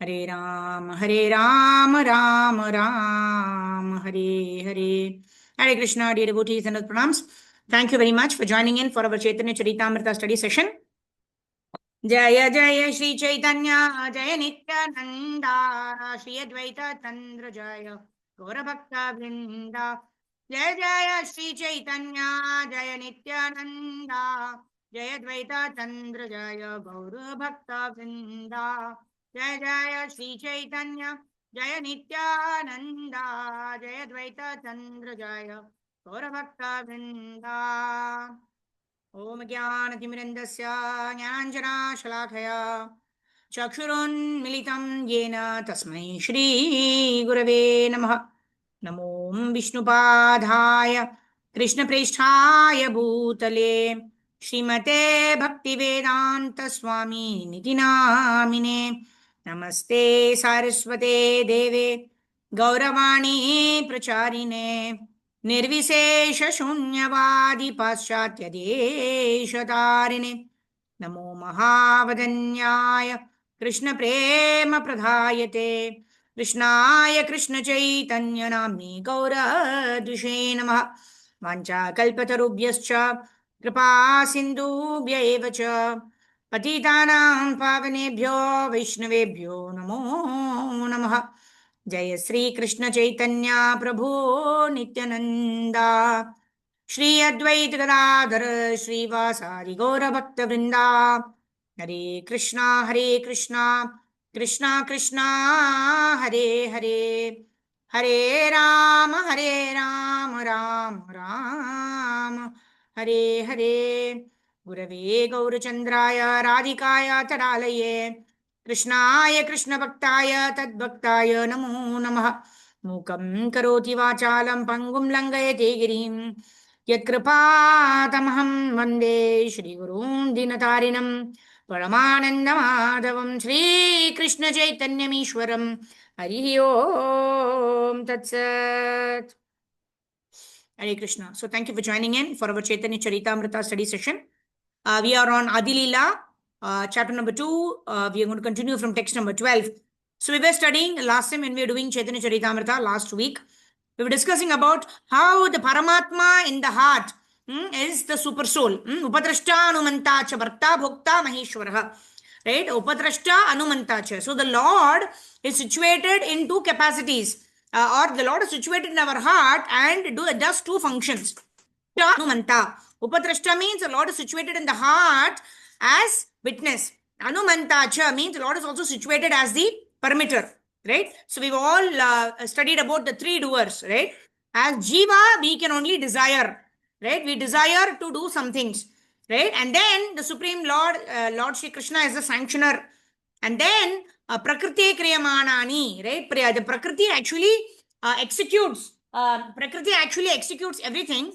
Hare Ram, Ram Ram, Hare Hare. Hare Krishna, dear devotees and pranams. Thank you very much for joining in for our Chaitanya Charitamrita study session. Jaya Jaya Shri Chaitanya, Jaya Nityananda, Shri Advaita Chandra Jaya, Gaura Bhakta Vrinda. Jaya Jaya Shri Chaitanya, Jaya Nityananda, Jaya Advaita Chandra Jaya, Gaura Bhakta Vrinda. Jaya Jaya Shri Chaitanya, Jaya Nityananda, Jaya Advaita Chandra Jaya, Gaura Bhakta Vrinda. ॐ ज्ञानतिमिरन्दस्य ज्ञानाञ्जनाशलाखया चक्षुरुन्मिलितं येन तस्मै श्रीगुरवे नमः। नमो विष्णुपादाय कृष्णप्रेष्ठाय भूतले श्रीमते भक्तिवेदान्तस्वामिनिति नामिने। नमस्ते सारस्वते देवे गौरवाणी प्रचारिणे निर्विशेषशून्यवादी पाश्चात्यदेशतारिणे। नमो महावदन्याय कृष्णप्रेमप्रदायते कृष्णाय कृष्णचैतन्यनाम्ने गौरद्विषे नमः। वाञ्छाकल्पतरुभ्यश्च कृपासिन्धुभ्य एव च पतितानां पावनेभ्यो वैष्णवेभ्यो नमो नमः। जय श्री कृष्ण चैतन्य प्रभु नित्यानंदा श्री अद्वैत गदाधर श्रीवासादि गौर भक्त वृंदा। हरे कृष्णा कृष्णा कृष्णा हरे हरे, हरे राम राम राम हरे हरे। गुरवे गौरचंद्राय राधिकाय तदालये कृष्णाय कृष्णभक्ताय तद्भक्ताय नमो नमः। मूकं करोति वाचालं पङ्गुं लङ्घयति गिरिं यत्कृपातमहं वन्दे श्रीगुरून् दीनतारिणं परमानन्दमाधवं श्रीकृष्णचैतन्यमीश्वरं। हरिः ओम तत्सत्। Hare Krishna. So thank you for joining in for our Chaitanya Charitamrita study session. We are on Adilila, chapter number 2. We are going to continue from text number 12. So we were studying last time when we were doing Chaitanya Charitamrita last week. We were discussing about how the Paramatma in the heart is the super soul. Upadrashta Anumanta cha Bharta Bhokta Maheshwaraha. Right? Upadrashta Anumanta cha. So the Lord is situated in two capacities. Or the Lord is situated in our heart and does two functions. Anumanta. Upadrashta means the Lord is situated in the heart as witness. Anumanta cha means the Lord is also situated as the permitter. Right? So we've all studied about the three doers. Right? As Jiva, we can only desire. Right? We desire to do some things. Right? And then the Supreme Lord, Lord Shri Krishna is the sanctioner. And then Prakriti Kriyamanani. Right? The Prakriti actually executes. Prakriti actually executes everything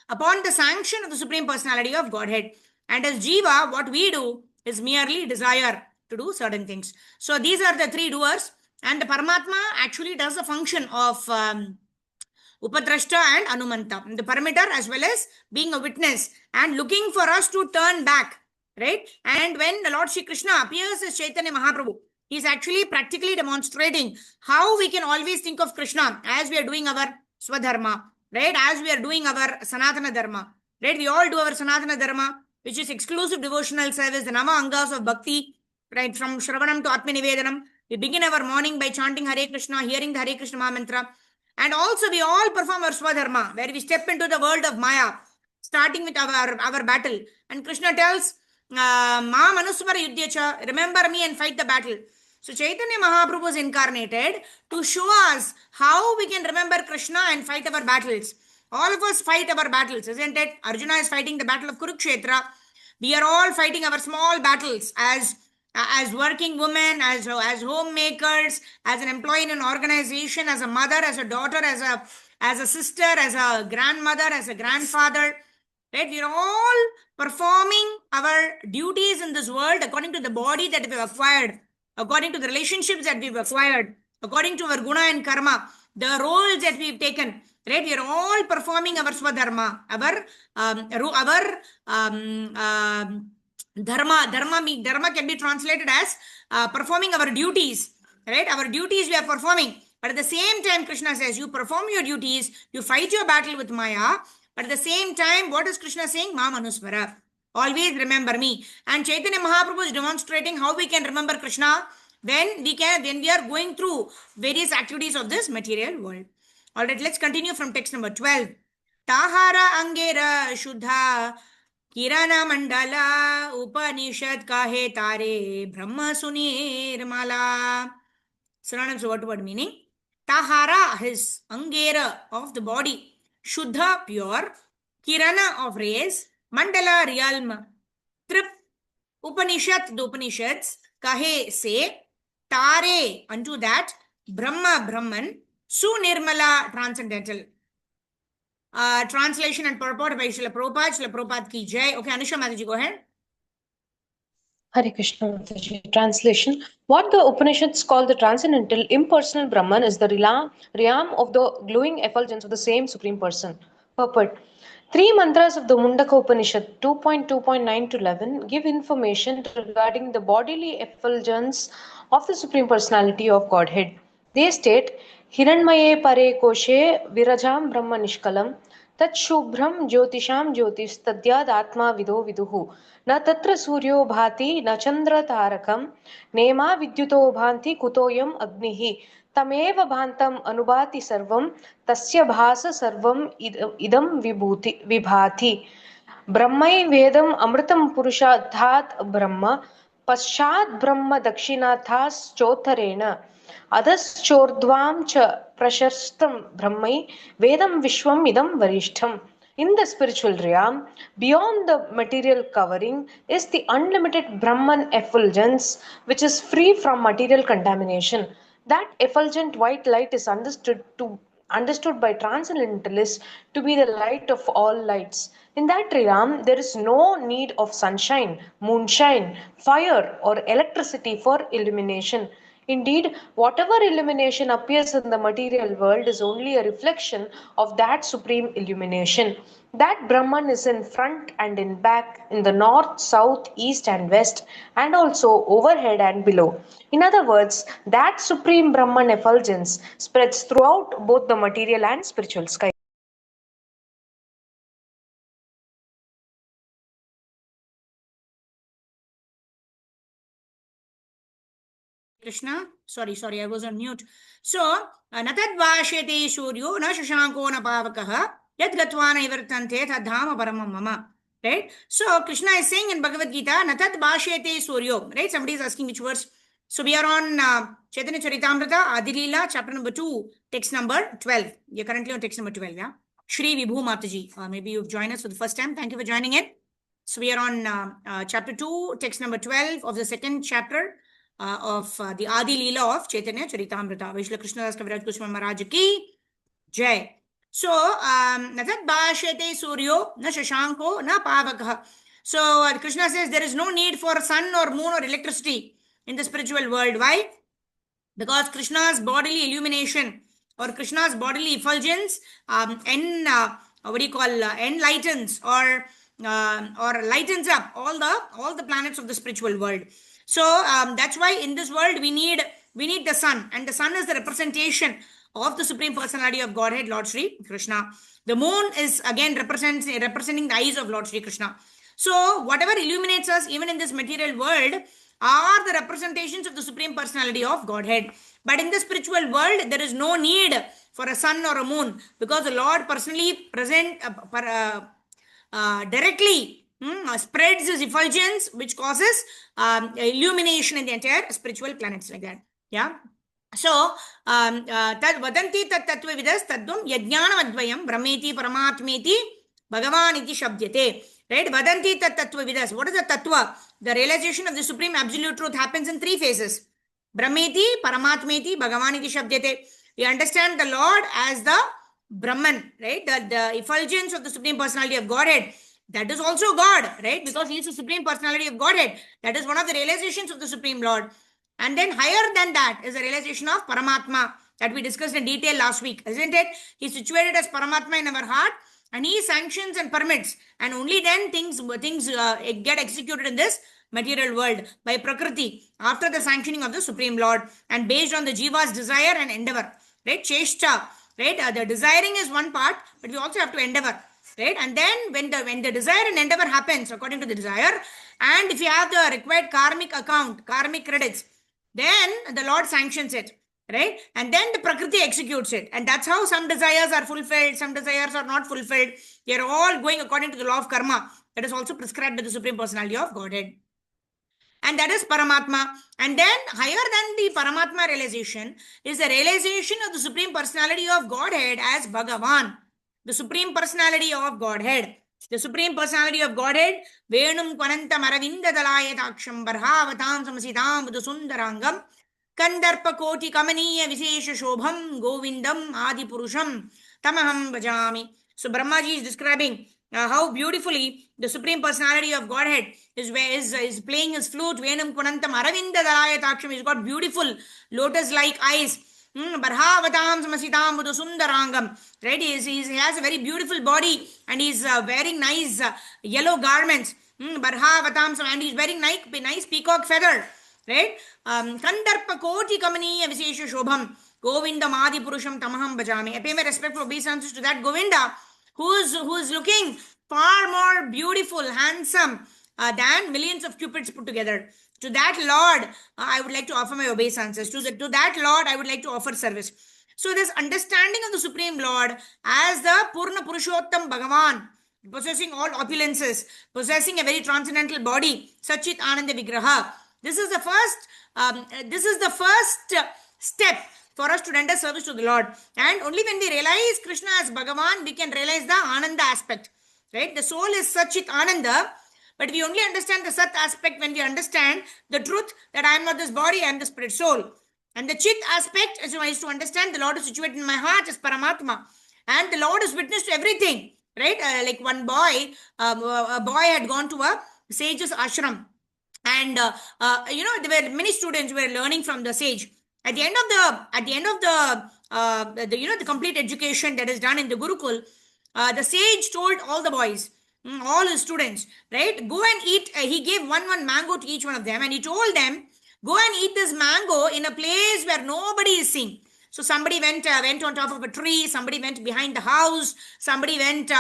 upon the sanction of the Supreme Personality of Godhead. And as Jiva, what we do is merely desire to do certain things. So these are the three doers, and the Paramatma actually does the function of Upadrashta and Anumanta, the permitter as well as being a witness and looking for us to turn back. Right? And when the Lord Shri Krishna appears as Chaitanya Mahaprabhu, he is actually practically demonstrating how we can always think of Krishna as we are doing our Swadharma. Right? As we are doing our Sanatana Dharma. Right? We all do our Sanatana Dharma, which is exclusive devotional service, the Nama Angas of Bhakti, right? From Shravanam to Atma Nivedanam. We begin our morning by chanting Hare Krishna, hearing the Hare Krishna Mantra. And also we all perform our Swadharma, where we step into the world of Maya, starting with our battle. And Krishna tells, Ma Manusmara Yudhyacha, remember me and fight the battle. So Chaitanya Mahaprabhu was incarnated to show us how we can remember Krishna and fight our battles. All of us fight our battles, isn't it? Arjuna is fighting the battle of Kurukshetra. We are all fighting our small battles as working women, as homemakers, as an employee in an organization, as a mother, as a daughter, as a sister, as a grandmother, as a grandfather. Right? We are all performing our duties in this world according to the body that we've acquired, according to the relationships that we've acquired, according to our guna and karma, the roles that we've taken. Right? We are all performing our swadharma, our Dharma can be translated as performing our duties, right? Our duties we are performing. But at the same time, Krishna says, you perform your duties, you fight your battle with Maya. But at the same time, what is Krishna saying? Ma Manusvara. Always remember me. And Chaitanya Mahaprabhu is demonstrating how we can remember Krishna when we are going through various activities of this material world. All right, let's continue from text number 12. Tahara Angera Shuddha Kirana Mandala Upanishad Kahe Tare Brahma Sunirmala. Synonyms of word meaning. Tahara, his Angera of the body. Shuddha, pure. Kirana of rays. Mandala, realm. Trip, Upanishad, the Upanishads. Kahe, say. Tare, unto that. Brahma, Brahman. Sunirmala, transcendental. Translation and purport by Srila Prabhupada. Srila Prabhupada ki jai. Okay, Anusha Mataji, go ahead. Hare Krishna Mataji. Translation. What the Upanishads call the transcendental, impersonal Brahman is the realm of the glowing effulgence of the same Supreme Person. Purport. Three mantras of the Mundaka Upanishad 2.2.9 to 11 give information regarding the bodily effulgence of the Supreme Personality of Godhead. They state, Hiranmaye pare koshe virajam brahma nishkalam तच्छुभ्रम ज्योतिषाम ज्योतिस्तद्याद आत्मा विदो विदुः न तत्र सूर्यो भाति न चंद्र तारकम नेमा विद्युतो भान्ति कुतोयम अग्निः तमेव भान्तम अनुभाति सर्वं तस्य भास सर्वं इदं विभाति ब्रह्मै वेदम अमृतम पुरुषार्थात् ब्रह्म पश्चात् ब्रह्म दक्षिणार्थाश्चोत्तरेण अधश्चोर्ध्वां च प्रशस्तं ब्रह्मै vedam vishwam idam varishtham. In the spiritual realm, beyond the material covering, is the unlimited Brahman effulgence, which is free from material contamination. That effulgent white light is understood by transcendentalists to be the light of all lights. In that realm, there is no need of sunshine, moonshine, fire, or electricity for illumination. Indeed, whatever illumination appears in the material world is only a reflection of that supreme illumination. That Brahman is in front and in back, in the north, south, east, and west, and also overhead and below. In other words, that supreme Brahman effulgence spreads throughout both the material and spiritual sky. Krishna, sorry, I was on mute. So, natad vashete suryo na shashanko na pavakaha yad gatvana ivartante tadhama paramam mama. Right? So, Krishna is saying in Bhagavad Gita, natad vashete suryo. Right? Somebody is asking which verse. So, we are on Chaitanya Charitamrita, Adilila, chapter number 2, text number 12. You're currently on text number 12, yeah? Shri Vibhu Mataji. Maybe you've joined us for the first time. Thank you for joining in. So, we are on chapter 2, text number 12 of the second chapter. Of the Adi Leela of Chaitanya Charitamrita. Vaishla Krishna Das Kaviraj Goswami Maharaj ki jai. So, Natat Bhashete Suryo, na Shashanko, na Pavakha. So, Krishna says there is no need for sun or moon or electricity in the spiritual world. Why? Because Krishna's bodily illumination or Krishna's bodily effulgence enlightens or lightens up all the planets of the spiritual world. So that's why in this world we need the sun, and the sun is the representation of the Supreme Personality of Godhead, Lord Sri Krishna. The moon is again representing the eyes of Lord Sri Krishna. So whatever illuminates us even in this material world are the representations of the Supreme Personality of Godhead. But in the spiritual world, there is no need for a sun or a moon, because the Lord personally directly spreads his effulgence, which causes illumination in the entire spiritual planets, like that. Yeah. So, tad vadanti tat tattva vidas taddum yajnanam advayam brahmeti paramatmeti bhagavan iti shabdyate. Right? Vadanti tat tattva vidas. What is the tattva? The realization of the supreme absolute truth happens in 3 phases. Brahmeti, paramatmeti, bhagavan iti shabdyate. We understand the Lord as the Brahman, right? The effulgence of the Supreme Personality of Godhead. That is also God, right? Because he is the Supreme Personality of Godhead. That is one of the realizations of the Supreme Lord. And then higher than that is the realization of Paramatma that we discussed in detail last week, isn't it? He is situated as Paramatma in our heart. and he sanctions and permits, and only then things get executed in this material world by Prakriti after the sanctioning of the Supreme Lord and based on the Jiva's desire and endeavor. Right? Cheshta. Right? The desiring is one part, but we also have to endeavor. Right? And then when the desire and endeavor happens according to the desire, and if you have the required karmic account, karmic credits, then the Lord sanctions it. Right? And then the Prakriti executes it. And that's how some desires are fulfilled, some desires are not fulfilled. They are all going according to the law of karma that is also prescribed by the Supreme Personality of Godhead. And that is Paramatma. And then higher than the Paramatma realization is the realization of the Supreme Personality of Godhead as Bhagavan. The Supreme Personality of Godhead. The Supreme Personality of Godhead, Venum Kwanantam Aravinda Dalayatакsham Barhavatam Samasitam Sundarangam Kandarpa Koti Kamaniya Visesha Shobham Govindam Adi Purusham Tamaham Bhajami. So Brahmaji is describing how beautifully the Supreme Personality of Godhead is playing his flute. Venam Kunantam Aravinda Dalayatакsham. He's got beautiful lotus-like eyes. Barhavatam Samasitam Buddha Sundarangam. Right? He has a very beautiful body and he's wearing nice yellow garments. Barhavatam, and he's wearing nice peacock feather. Right? Kandarpa Koti Kamaniya Visesha Shobham Govindam Adi Purusham Tamaham Bhajami. I pay my respectful obeisances to that Govinda who is looking far more beautiful, handsome than millions of cupids put together. To that Lord, I would like to offer my obeisances. To that Lord, I would like to offer service. So this understanding of the Supreme Lord as the Purna Purushottam Bhagavan, possessing all opulences, possessing a very transcendental body, Sachit Ananda Vigraha. This is the first step for us to render service to the Lord. And only when we realize Krishna as Bhagavan, we can realize the Ananda aspect. Right? The soul is Sachit Ananda, but we only understand the Sat aspect when we understand the truth that I am not this body, I am the spirit soul. And the Chit aspect is to understand the Lord is situated in my heart as Paramatma. And the Lord is witness to everything. Right? Like one boy, a boy had gone to a sage's ashram. And there were many students who were learning from the sage. At the end of the complete education that is done in the Gurukul, the sage told all the boys, all his students, right, go and eat. He gave one mango to each one of them, and he told them, go and eat this mango in a place where nobody is seeing. So somebody went on top of a tree, somebody went behind the house, somebody went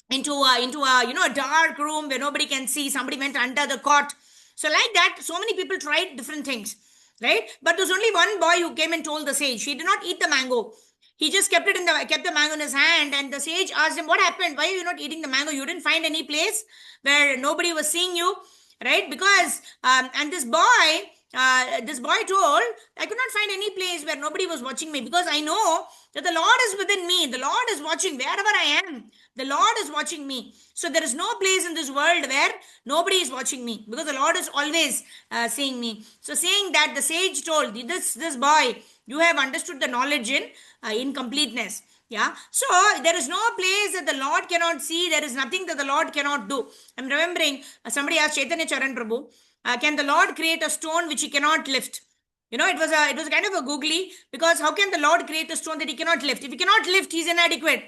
into a dark room where nobody can see, somebody went under the cot. So like that, so many people tried different things, right? But there was only one boy who came and told the sage. He did not eat the mango. He just kept the mango in his hand, and the sage asked him, what happened? Why are you not eating the mango? You didn't find any place where nobody was seeing you, right? Because and this boy told, I could not find any place where nobody was watching me, because I know that the Lord is within me. The Lord is watching wherever I am. The Lord is watching me. So there is no place in this world where nobody is watching me, because the Lord is always seeing me. So saying that, the sage told, this boy, you have understood the knowledge in incompleteness. Yeah. So there is no place that the Lord cannot see. There is nothing that the Lord cannot do. I'm remembering somebody asked Chaitanya Charan Prabhu, can the Lord create a stone which he cannot lift? It was kind of a googly, because how can the Lord create a stone that he cannot lift? If he cannot lift, he is inadequate.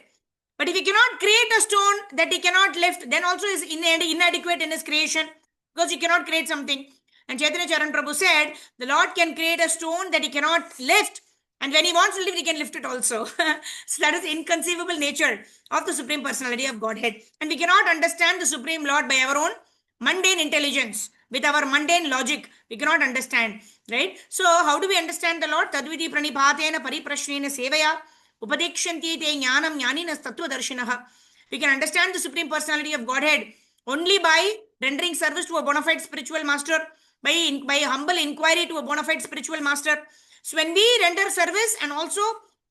But if he cannot create a stone that he cannot lift, then also is inadequate in his creation, because he cannot create something. And Chaitanya Charan Prabhu said, the Lord can create a stone that he cannot lift, and when he wants to lift, he can lift it also. So that is the inconceivable nature of the Supreme Personality of Godhead. And we cannot understand the Supreme Lord by our own mundane intelligence. With our mundane logic, we cannot understand, right? So how do we understand the Lord? Tadviti praniphatena pariprashnena sevaya upadekshanti te jnanam jnaninas tattvadarshinaha. We can understand the Supreme Personality of Godhead only by rendering service to a bona fide spiritual master, by humble inquiry to a bona fide spiritual master. So when we render service and also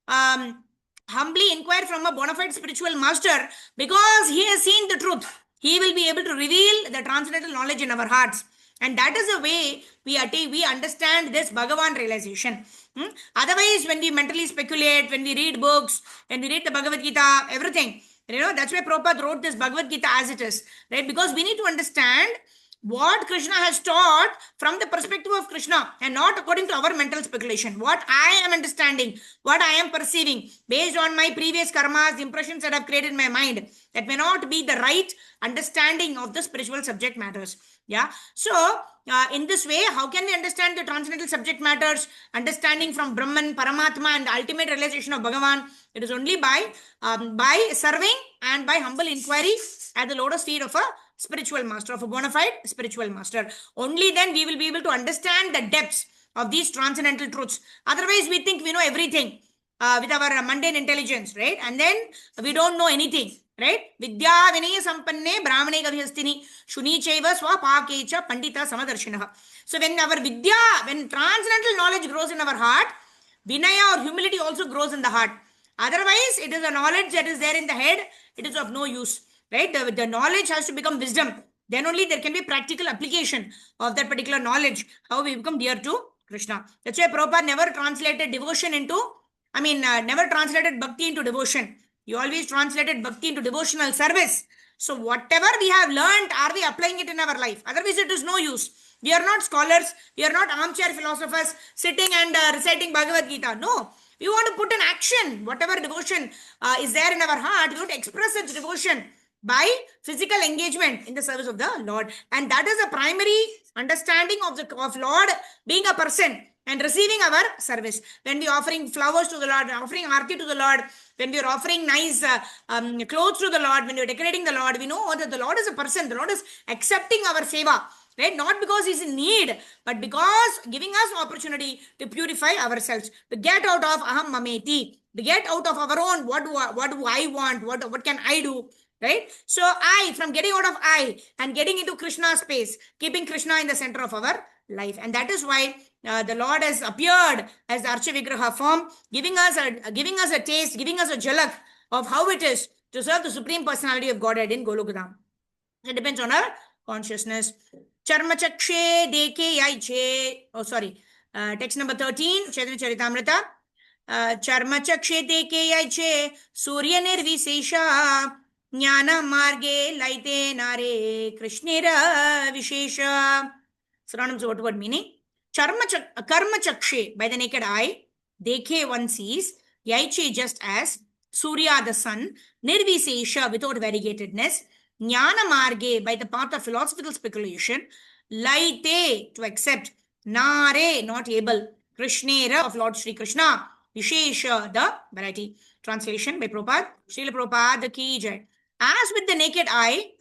humbly inquire from a bona fide spiritual master, because he has seen the truth, he will be able to reveal the transcendental knowledge in our hearts. And that is the way we understand this Bhagavan realization. Otherwise, when we mentally speculate, when we read books, when we read the Bhagavad Gita, everything, that's why Prabhupada wrote this Bhagavad Gita as it is, right? Because we need to understand what Krishna has taught from the perspective of Krishna and not according to our mental speculation. What I am understanding, what I am perceiving based on my previous karmas, impressions that I've created in my mind, that may not be the right understanding of the spiritual subject matters. Yeah. So, in this way, how can we understand the transcendental subject matters? Understanding from Brahman, Paramatma, and the ultimate realization of Bhagavan. It is only by serving and by humble inquiry at the lotus feet of a spiritual master, of a bona fide spiritual master. Only then we will be able to understand the depths of these transcendental truths. Otherwise, we think we know everything with our mundane intelligence, right? And then we don't know anything, right? Vidya vinaya sampanne brahmane gavihastini shuni chaiva swapakecha pandita samadarshinaha. So when transcendental knowledge grows in our heart, vinaya or humility also grows in the heart. Otherwise, it is a knowledge that is there in the head. It is of no use. Right? The knowledge has to become wisdom. Then only there can be practical application of that particular knowledge. How we become dear to Krishna. That's why Prabhupada never translated devotion into, never translated bhakti into devotion. He always translated bhakti into devotional service. So whatever we have learned, are we applying it in our life? Otherwise, it is no use. We are not scholars. We are not armchair philosophers sitting and reciting Bhagavad Gita. No. We want to put an action. Whatever devotion is there in our heart, we want to express such devotion by physical engagement in the service of the Lord. And that is a primary understanding of Lord being a person and receiving our service. When we are offering flowers to the Lord, offering arti to the Lord, when we are offering nice clothes to the Lord, when we are decorating the Lord, we know that the Lord is a person. The Lord is accepting our seva. Right? Not because he's in need, but because giving us opportunity to purify ourselves, to get out of aham mameti, to get out of our own, what do I want, what can I do? Right? So from getting out of I and getting into Krishna's space, keeping Krishna in the center of our life. And that is why the Lord has appeared as the Archa Vigraha form, giving us a taste, giving us a jhalak of how it is to serve the Supreme Personality of Godhead in Golokadam. It depends on our consciousness. Charma chakshe deke yaiche. Oh, sorry. Text number 13, Chaitanya Charitamrita. Charma chakshe deke yaiche, Surya nirvisesha. Jnana marge laite nare krishnera vishesha. Synonyms of what word meaning? Karma chakshe, by the naked eye. Dekhe, one sees. Yaiche, just as. Surya, the sun. Nirvisesha, without variegatedness. Jnana marge, by the path of philosophical speculation. Laite, to accept. Nare, not able. Krishnera, of Lord Sri Krishna. Vishesha, the variety. Translation by Prabhupada. Srila Prabhupada ki jai. As with the naked eye,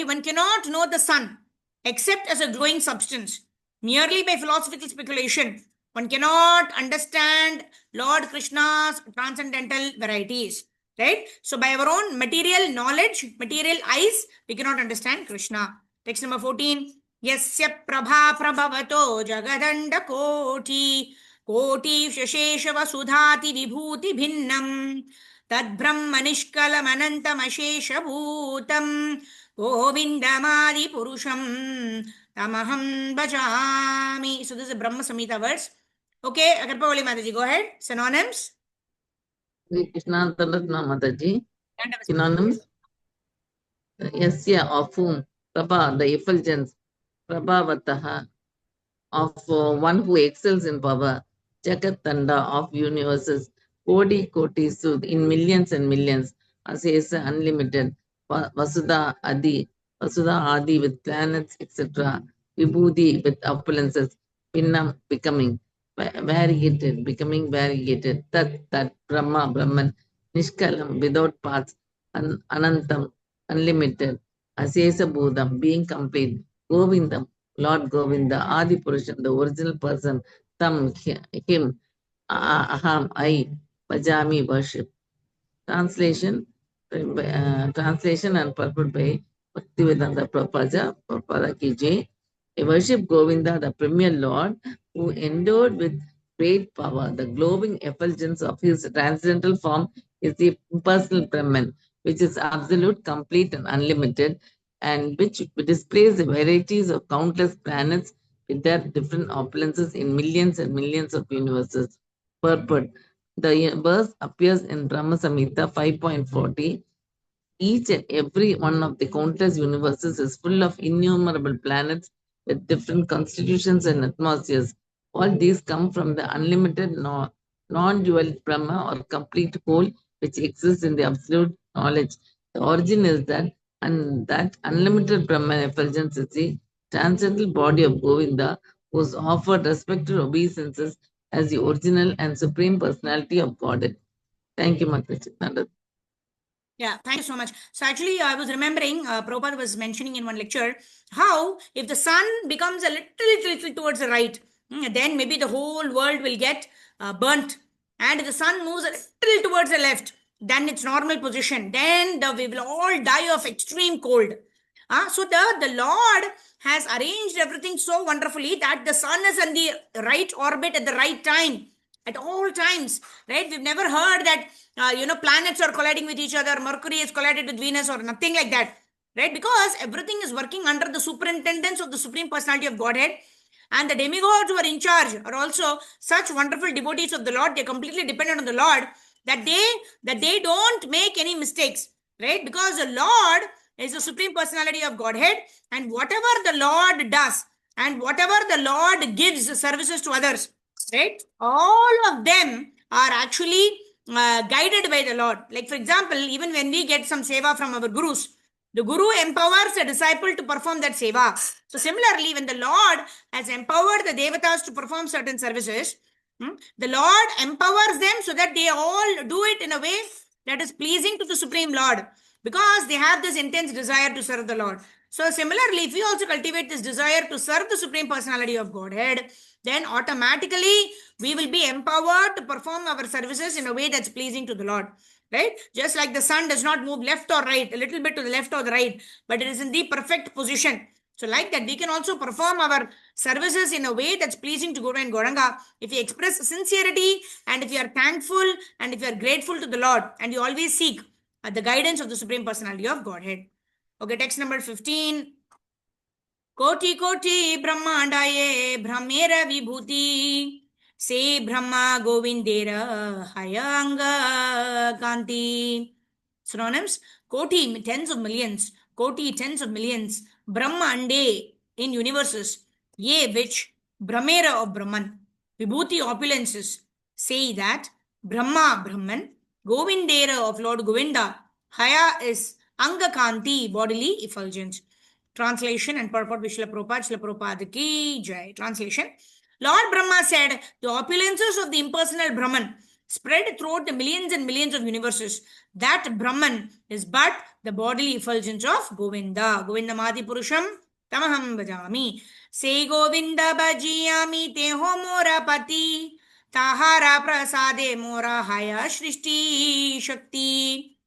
one cannot know the sun except as a glowing substance. Merely by philosophical speculation, one cannot understand Lord Krishna's transcendental varieties. Right? So by our own material knowledge, material eyes, we cannot understand Krishna. Text number 14. Yasya prabha prabhavato jagadanda koti shashesha vasudhati vibhuti bhinnam Tadbrahma nishkalam anantam ashesha bhutam govindamadi purusham tamaham bhajami. So this is Brahma Samhita verse. Okay, Agarpavali Mataji, go ahead. Synonyms. Krishna Talatna Mataji. Synonyms. Yasya, of whom, Prabha, the effulgence, Prabhavataha, of one who excels in power, Jagatanda, of universes, Koti Sud, in millions and millions, Asesa, unlimited, Vasudha Adi with planets, etc., Vibhuti with opulences, Pinnam, becoming variegated, that Brahman, Nishkalam, without parts, Anantam, unlimited, Asesa Bhudam, being complete, Govindam, Lord Govinda, Adi Purushan, the original person, Tam, him, Aham, I, Pajami, worship. Translation and purport by Bhaktivedanta Prabhupada ki jai. I worship Govinda, the premier Lord, who endowed with great power. The glowing effulgence of his transcendental form is the impersonal Brahman, which is absolute, complete, and unlimited, and which displays the varieties of countless planets with their different opulences in millions and millions of universes. Purport. The verse appears in Brahma Samhita 5.40. Each and every one of the countless universes is full of innumerable planets with different constitutions and atmospheres. All these come from the unlimited non-dual Brahma or complete whole which exists in the absolute knowledge. The origin is that and that unlimited Brahman effulgence is the transcendental body of Govinda, who is offered respected obeisances as the original and supreme personality of Godhead. Thank you, Mataji. Yeah, thank you so much. So actually, I was remembering, Prabhupada was mentioning in one lecture, how if the sun becomes a little towards the right, then maybe the whole world will get burnt. And if the sun moves a little towards the left, then its normal position, then we will all die of extreme cold. So the Lord has arranged everything so wonderfully that the sun is in the right orbit at the right time, at all times, right? We've never heard that, planets are colliding with each other, Mercury is collided with Venus or nothing like that, right? Because everything is working under the superintendence of the Supreme Personality of Godhead. And the demigods who are in charge are also such wonderful devotees of the Lord. They're completely dependent on the Lord, that they don't make any mistakes, right? Because the Lord is the Supreme Personality of Godhead, and whatever the Lord does and whatever the Lord gives services to others, right? All of them are actually guided by the Lord. Like, for example, even when we get some seva from our gurus, the guru empowers a disciple to perform that seva. So similarly, when the Lord has empowered the devatas to perform certain services, the Lord empowers them so that they all do it in a way that is pleasing to the Supreme Lord, because they have this intense desire to serve the Lord. So similarly, if we also cultivate this desire to serve the Supreme Personality of Godhead, then automatically we will be empowered to perform our services in a way that's pleasing to the Lord, right? Just like the sun does not move left or right, a little bit to the left or the right, but it is in the perfect position. So like that, we can also perform our services in a way that's pleasing to Guru and Gauranga if we express sincerity, and if you are thankful, and if you are grateful to the Lord, and you always seek the guidance of the Supreme Personality of Godhead. Okay, text number 15. कोटि कोटि ब्रह्मांडाये भ्रमेर विभूति से ब्रह्मा गोविंदेर हयांग कांति. Synonyms: Koti, tens of millions, Koti, tens of millions, Brahmande, in universes, ye which, Brahmera of Brahman, Vibhuti opulences, say that Brahma, Brahman, Govindera of Lord Govinda, Haya is Angakanti, bodily effulgence. Translation and purport by Srila Prabhupada ki jai. Translation: Lord Brahma said, the opulences of the impersonal Brahman spread throughout the millions and millions of universes. That Brahman is but the bodily effulgence of Govinda. Govinda Madi Purusham Tamaham Bhajami. Say Govinda Bhajiyami Teho Mora Pati Tahara Prasade Mora Haya Shrishti Shakti.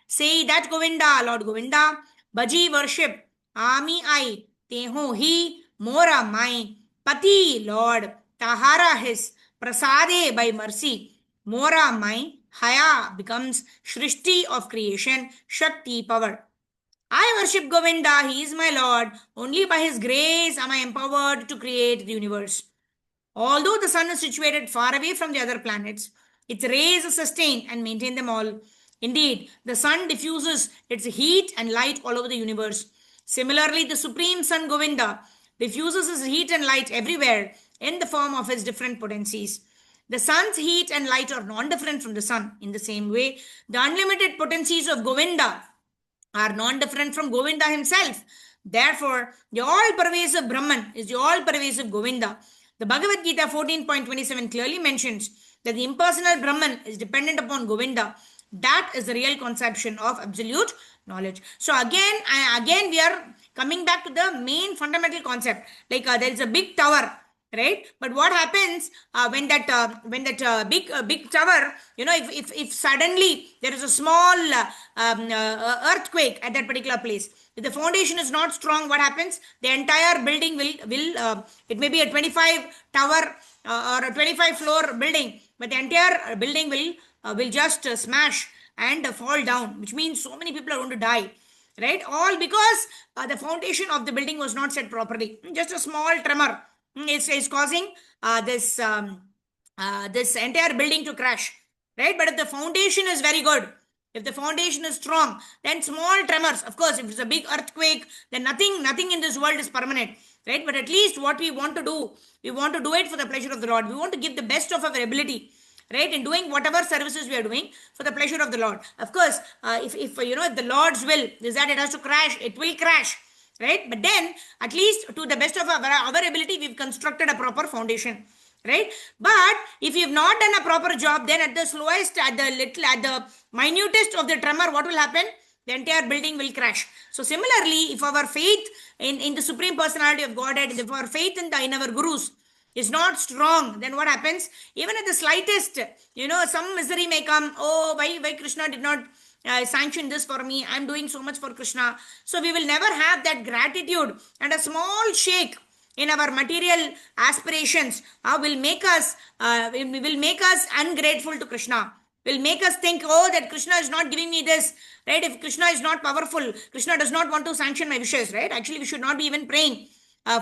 Say that Govinda, Lord Govinda, Bhaji worship, Ami I, Teho He, Mora my, Pati Lord, Tahara his, Prasade by mercy, Mora my, Haya becomes Shrishti of creation, Shakti power. I worship Govinda, he is my Lord. Only by his grace am I empowered to create the universe. Although the sun is situated far away from the other planets, its rays sustain and maintain them all. Indeed, the sun diffuses its heat and light all over the universe. Similarly, the Supreme Sun Govinda diffuses his heat and light everywhere in the form of his different potencies. The sun's heat and light are non-different from the sun. In the same way, the unlimited potencies of Govinda are non-different from Govinda himself. Therefore, the all-pervasive Brahman is the all-pervasive Govinda. The Bhagavad Gita 14.27 clearly mentions that the impersonal Brahman is dependent upon Govinda. That is the real conception of absolute knowledge. So again we are coming back to the main fundamental concept. Like there is a big tower, right? But what happens when that big tower, if suddenly there is a small earthquake at that particular place, if the foundation is not strong, what happens? The entire building will it may be a 25 tower or a 25 floor building, but the entire building will just smash and fall down, which means so many people are going to die, right? All because the foundation of the building was not set properly. Just a small tremor is causing this entire building to crash, right? But if the foundation is very good, If the foundation is strong, then small tremors, of course, if it's a big earthquake, then nothing in this world is permanent, right? But at least what we want to do, we want to do it for the pleasure of the Lord. We want to give the best of our ability, right, in doing whatever services we are doing for the pleasure of the Lord. Of course, if the Lord's will is that it has to crash, it will crash, right? But then at least to the best of our ability, we've constructed a proper foundation, right? But if you've not done a proper job, then at the slowest, at the minutest of the tremor, what will happen? The entire building will crash. So similarly, if our faith in the Supreme Personality of Godhead, if our faith in our gurus is not strong, then what happens? Even at the slightest, some misery may come. Oh, why Krishna did not sanction this for me? I'm doing so much for Krishna. So we will never have that gratitude, and a small shake in our material aspirations will make us ungrateful to Krishna. Will make us think, oh, that Krishna is not giving me this, right? If Krishna is not powerful, Krishna does not want to sanction my wishes, right? Actually, we should not be even praying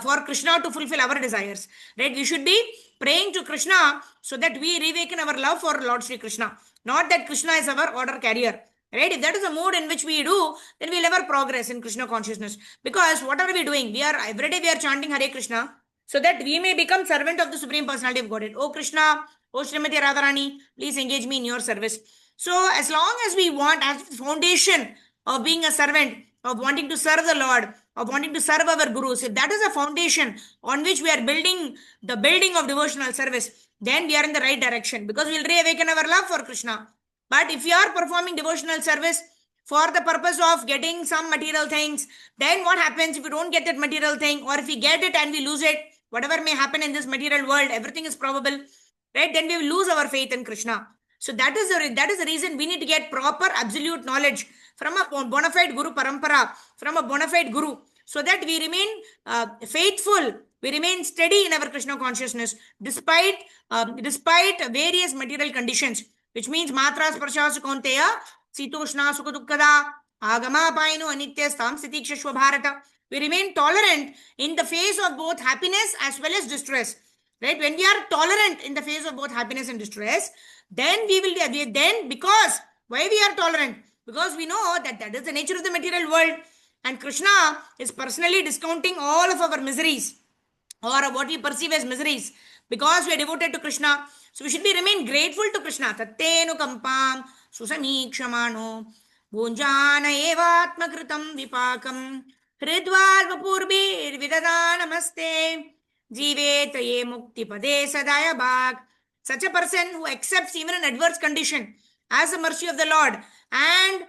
for Krishna to fulfill our desires, right? We should be praying to Krishna so that we reawaken our love for Lord Sri Krishna, not that Krishna is our order carrier, right? If that is the mood in which we do, then we'll never progress in Krishna consciousness. Because what are we doing? Every day we are chanting Hare Krishna so that we may become servant of the Supreme Personality of Godhead. Oh Krishna, oh Srimati Radharani, please engage me in your service. So as long as we want, as the foundation of being a servant, of wanting to serve the Lord, of wanting to serve our gurus, if that is a foundation on which we are building the building of devotional service, then we are in the right direction, because we will reawaken our love for Krishna. But if you are performing devotional service for the purpose of getting some material things, then what happens if you don't get that material thing, or if we get it and we lose it? Whatever may happen in this material world, everything is probable, right? Then we will lose our faith in Krishna. So that is the reason we need to get proper absolute knowledge from a bona fide guru parampara, from a bona fide guru, so that we remain faithful, we remain steady in our Krishna consciousness despite various material conditions, which means matra sparsha sukonteya sitoshna sukha dukkada agama paino anityastam sitikshashva bharata. We remain tolerant in the face of both happiness as well as distress, right? When we are tolerant in the face of both happiness and distress, then because why we are tolerant? Because we know that is the nature of the material world, and Krishna is personally discounting all of our miseries, or what we perceive as miseries, because we are devoted to Krishna. So we should remain grateful to Krishna. Tattenu kampam susamikshamano bhunjana evatma kritam vipakam hridvalva purbi vidada namaste jivetaye mukti pade sadaya bhag. Such a person who accepts even an adverse condition as a mercy of the Lord and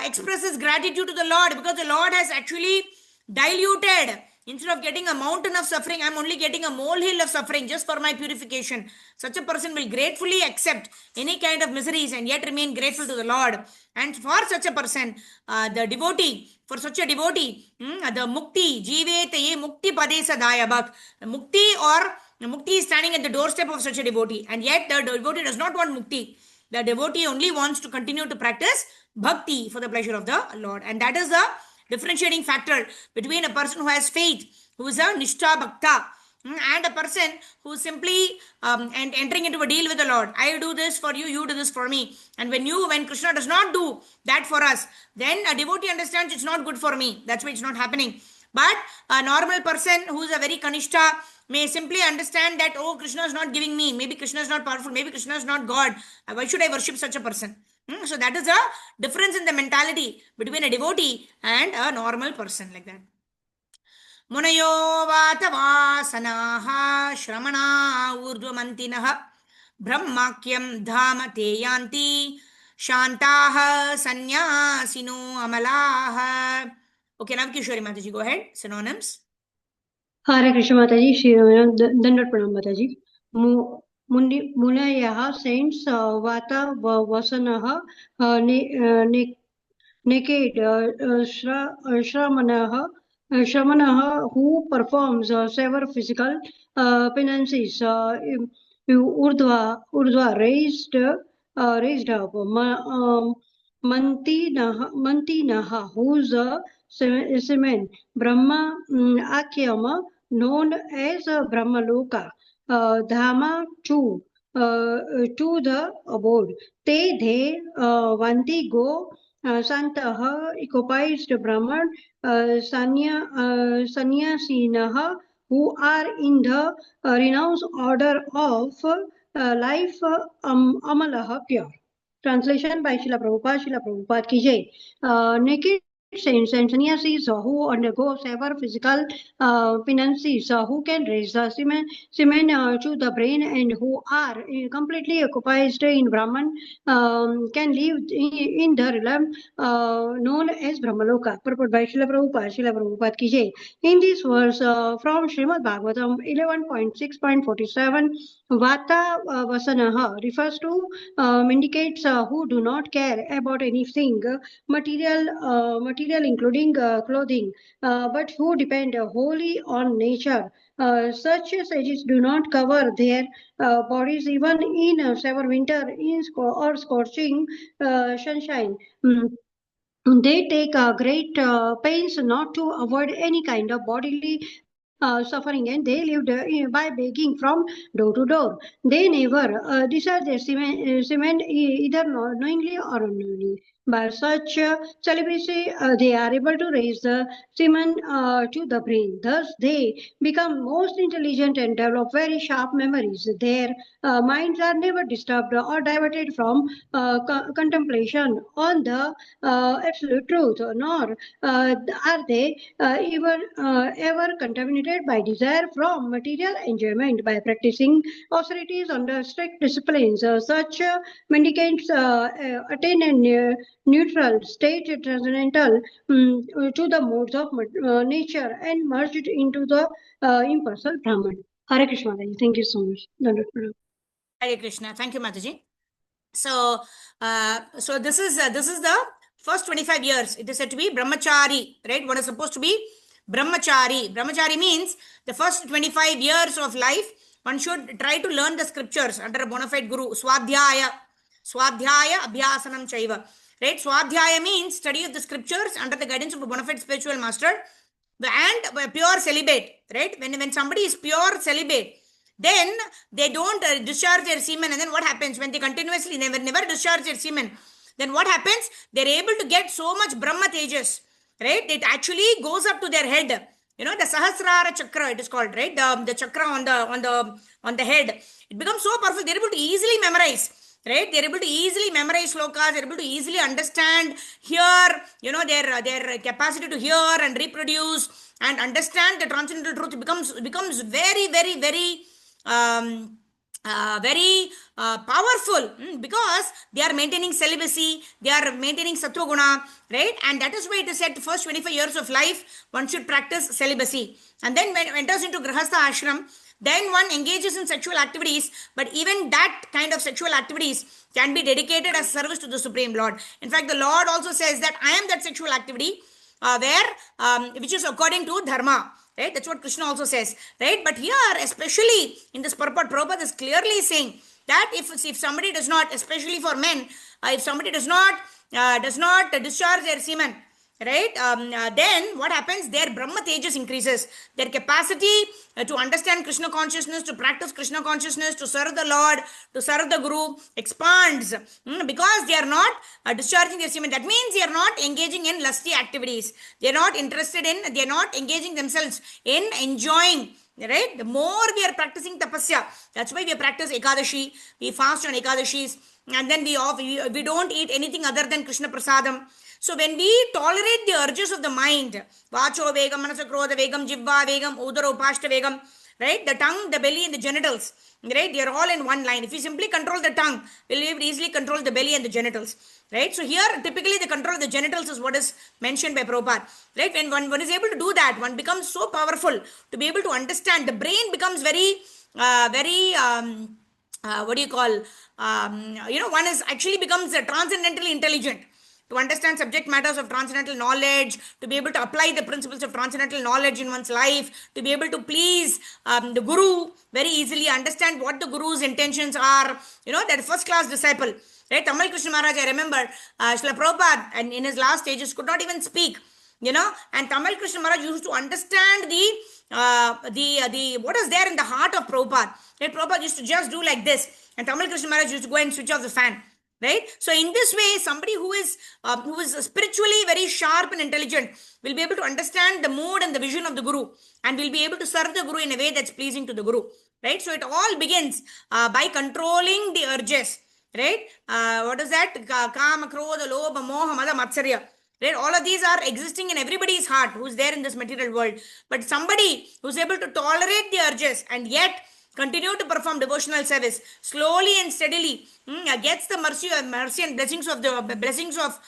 expresses gratitude to the Lord, because the Lord has actually diluted. Instead of getting a mountain of suffering, I'm only getting a molehill of suffering just for my purification. Such a person will gratefully accept any kind of miseries and yet remain grateful to the Lord. And for such a person, the devotee, the mukti, jivetaye mukti pade sadaya bhak. Mukti is standing at the doorstep of such a devotee, and yet the devotee does not want mukti. The devotee only wants to continue to practice bhakti for the pleasure of the Lord. And that is the differentiating factor between a person who has faith, who is a nishtha bhakta, and a person who is simply and entering into a deal with the Lord. I do this for you, you do this for me. And when Krishna does not do that for us, then a devotee understands it's not good for me. That's why it's not happening. But a normal person who is a very kanishta may simply understand that, oh, Krishna is not giving me. Maybe Krishna is not powerful. Maybe Krishna is not God. Why should I worship such a person? So that is a difference in the mentality between a devotee and a normal person, like that. Munayo vatavasanaha shramana urdvamantinaha brahmakyam dhama te yanti shantaha sanyasino amalaha. Okay, now Kishori Mataji, go ahead. Synonyms. Hare Krishna Mataji, Shri Dandat Pranam Mataji. Munayah saints vata vasanaha naked shramanaha who performs several physical penances, urdhva raised up, mantinaha whose semen, Brahma Akyama known as Brahmaloka, Dhamma 2, to the abode. They vanti go Santaha occupies the Brahman Sannyasinah who are in the renounced order of life Amalaha pure. Translation by Srila Prabhupada. Srila Prabhupada ki jai. Naked saints and sannyasis who undergo several physical penances, who can raise the semen to the brain and who are completely occupied in Brahman, can live in the realm known as Brahmaloka. Purport by Srila Prabhupada. Srila Prabhupada ki jai. In this verse from Srimad Bhagavatam 11.6.47, Vata Vasanaha refers to indicates who do not care about anything material including clothing, but who depend wholly on nature. Such sages do not cover their bodies even in severe winter or scorching sunshine. They take great pains not to avoid any kind of bodily suffering, and they lived by begging from door to door. They never discharged their semen either knowingly or unknowingly. By such celibacy, they are able to raise the semen to the brain. Thus, they become most intelligent and develop very sharp memories. Their minds are never disturbed or diverted from contemplation on the absolute truth, nor are they ever contaminated by desire from material enjoyment. By practicing austerities under strict disciplines, such mendicants attain a neutral state transcendental to the modes of nature and merged into the impersonal Brahman. Hare Krishna. Thank you so much. Hare Krishna. Thank you, Mataji. So, this is the first 25 years. It is said to be brahmachari, right? What is supposed to be brahmachari? Brahmachari means the first 25 years of life, one should try to learn the scriptures under a bona fide guru. Swadhyaya abhyasanam chaiva. Right? Swadhyaya means study of the scriptures under the guidance of a bona fide spiritual master, and pure celibate. Right? When somebody is pure celibate, then they don't discharge their semen, and then what happens when they continuously never discharge their semen? Then what happens? They're able to get so much Brahma Tejas, right? It actually goes up to their head. You know, the Sahasrara Chakra, it is called, right? The chakra on the head. It becomes so powerful. They're able to easily memorize, right? They're able to easily memorize slokas. They're able to easily understand, hear, you know, their capacity to hear and reproduce and understand the transcendental truth becomes very, very, very powerful, because they are maintaining celibacy, they are maintaining sattva guna, right? And that is why it is said the first 25 years of life one should practice celibacy, and then when enters into grihastha ashram, then one engages in sexual activities, but even that kind of sexual activities can be dedicated as service to the Supreme Lord. In fact, the Lord also says that I am that sexual activity which is according to dharma. Right? That's what Krishna also says. Right? But here, especially in this purport, Prabhupada is clearly saying that if somebody does not, especially for men, if somebody does not discharge their semen, right? Then what happens? Their Brahma Tejas increases. Their capacity to understand Krishna consciousness, to practice Krishna consciousness, to serve the Lord, to serve the Guru expands, because they are not discharging their semen. That means they are not engaging in lusty activities. They are not interested in, they are not engaging themselves in enjoying. Right? The more we are practicing tapasya, that's why we practice Ekadashi, we fast on Ekadashis, and then we don't eat anything other than Krishna Prasadam. So when we tolerate the urges of the mind, Vacho Vegam, Manasa Krodha Vegam, Jibva Vegam, Udara Upashta Vegam, right? The tongue, the belly, and the genitals, right? They are all in one line. If you simply control the tongue, we'll be able to easily control the belly and the genitals, right? So here, typically the control of the genitals is what is mentioned by Prabhupada, right? When one is able to do that, one becomes so powerful to be able to understand. The brain becomes very, what do you call, one is actually becomes transcendentally intelligent. To understand subject matters of transcendental knowledge, to be able to apply the principles of transcendental knowledge in one's life, to be able to please the Guru very easily, understand what the Guru's intentions are, that first class disciple. Right? Tamal Krishna Maharaj, I remember, Srila Prabhupada, and in his last stages could not even speak, and Tamal Krishna Maharaj used to understand the what is there in the heart of Prabhupada. Right? Prabhupada used to just do like this. And Tamal Krishna Maharaj used to go and switch off the fan. Right? So in this way, somebody who is spiritually very sharp and intelligent will be able to understand the mood and the vision of the Guru, and will be able to serve the Guru in a way that's pleasing to the Guru. Right? So it all begins by controlling the urges. Right? What is that? Kama, Krodha, Lobha, Moha, Mada, Matsarya. Right? All of these are existing in everybody's heart who's there in this material world. But somebody who's able to tolerate the urges and yet continue to perform devotional service slowly and steadily, gets the mercy and blessings of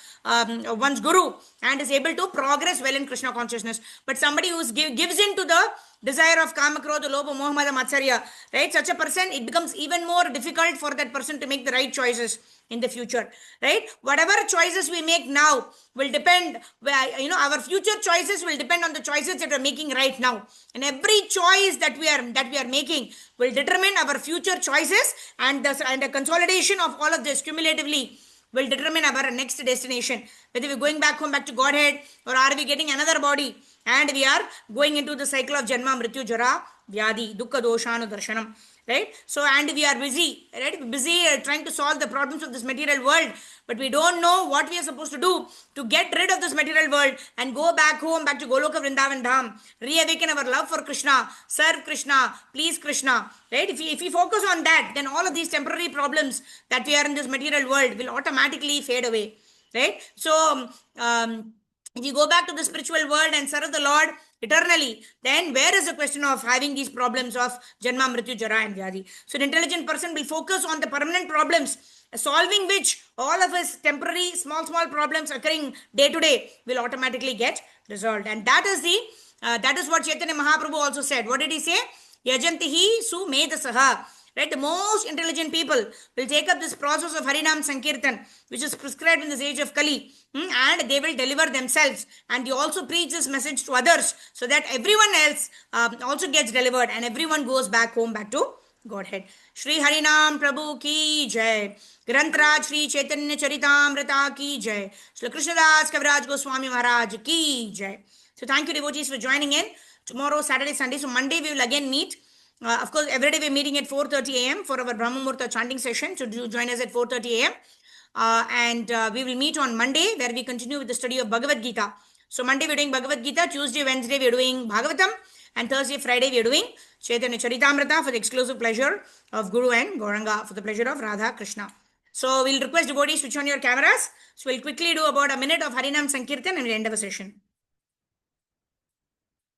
one's Guru, and is able to progress well in Krishna consciousness. But somebody who gives in to the desire of Kama, Krodha, Lobha, Moha, Mada, Matsarya, right? Such a person, it becomes even more difficult for that person to make the right choices in the future, right? Whatever choices we make now will depend, our future choices will depend on the choices that we're making right now. And every choice that we are making will determine our future choices, and the consolidation of all of this cumulatively will determine our next destination. Whether we're going back home, back to Godhead, or are we getting another body and we are going into the cycle of Janma, Mrityu, Jara, Vyadi, Dukkha, Doshanu, Darshanam. Right? So, and we are busy, right? Busy trying to solve the problems of this material world, but we don't know what we are supposed to do to get rid of this material world and go back home, back to Goloka Vrindavan Dham, reawaken our love for Krishna, serve Krishna, please Krishna. Right? If we focus on that, then all of these temporary problems that we are in this material world will automatically fade away. Right? So, if you go back to the spiritual world and serve the Lord eternally, then where is the question of having these problems of Janma, Mrityu, Jara and Vyadi? So an intelligent person will focus on the permanent problems, solving which all of his temporary small problems occurring day to day will automatically get resolved. And that is what Chaitanya Mahaprabhu also said. What did he say? Yajantihi su medasaha. Right? The most intelligent people will take up this process of Harinam Sankirtan, which is prescribed in this age of Kali, and they will deliver themselves. And they also preach this message to others, so that everyone else also gets delivered and everyone goes back home, back to Godhead. Shri Harinam Prabhu ki jai. Grantraj Shri Chaitanya Charitamrita ki jai. Shri Krishnadas Kaviraj Goswami Maharaj ki jai. So thank you, devotees, for joining in. Tomorrow, Saturday, Sunday. So Monday we will again meet. Of course, every day we're meeting at 4:30 a.m. for our Brahma Muhurta chanting session. So do join us at 4:30 a.m. And we will meet on Monday, where we continue with the study of Bhagavad Gita. So Monday we're doing Bhagavad Gita, Tuesday, Wednesday we're doing Bhagavatam, and Thursday, Friday we're doing Chaitanya Charitamrita for the exclusive pleasure of Guru and Gauranga, for the pleasure of Radha Krishna. So we'll request devotees switch on your cameras. So we'll quickly do about a minute of Harinam Sankirtan and we'll end our session.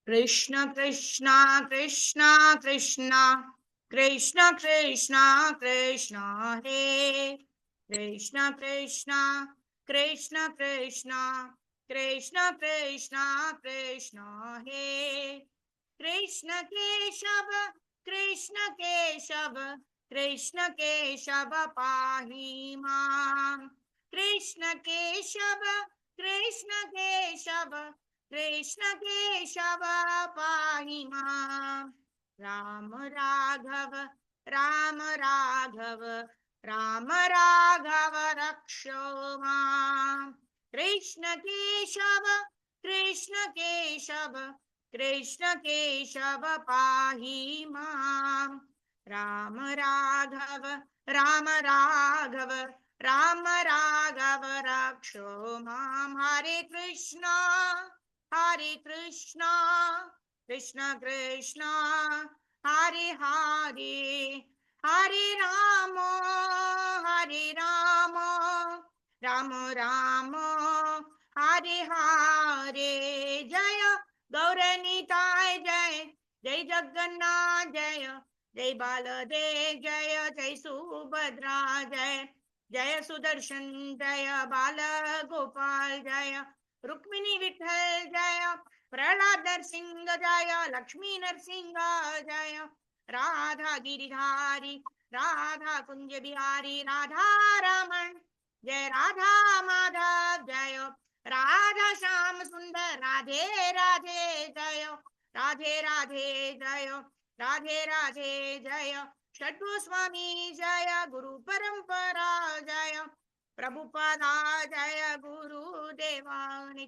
Krishna Krishna Krishna Krishna Krishna Krishna Krishna Hare Krishna Krishna Krishna Krishna Krishna Krishna Krishna Hare Krishna Keshava Krishna Keshava Krishna Keshava Pahi Mam Krishna Keshava Krishna Keshava Krishna Keshava Pahi Mam Rama Raghava Rama Raghava Rama Raghava Raksho Mam Krishna Keshava Krishna Keshava Krishna Keshava Pahi Mam Rama Raghava Rama Raghava Rama Raghava Raksho Mam Hare Krishna Krishna Krishna Hare Hare Hare Rama Rama Rama Hare Hare Jaya Gauranitai Jaya Jai Jagannath Jaya Jai Baladev Jaya Jai Subhadra Jaya Jaya Sudarshan Jaya Bala Gopal Jaya Rukmini Vithal Jaya Prahlad Singh Jaya Lakshmi Narsingha Jaya Radha Giridhari Radha Kunja Bihari Radha Raman Jaya Radha Madhav Jaya Radha Sham Sundar Radhe Radhe Jaya Radhe Radhe Jaya Radhe Radhe Jaya Shadgu Swami Jaya Guru Parampara Jaya Prabhupada Jaya Guru Deva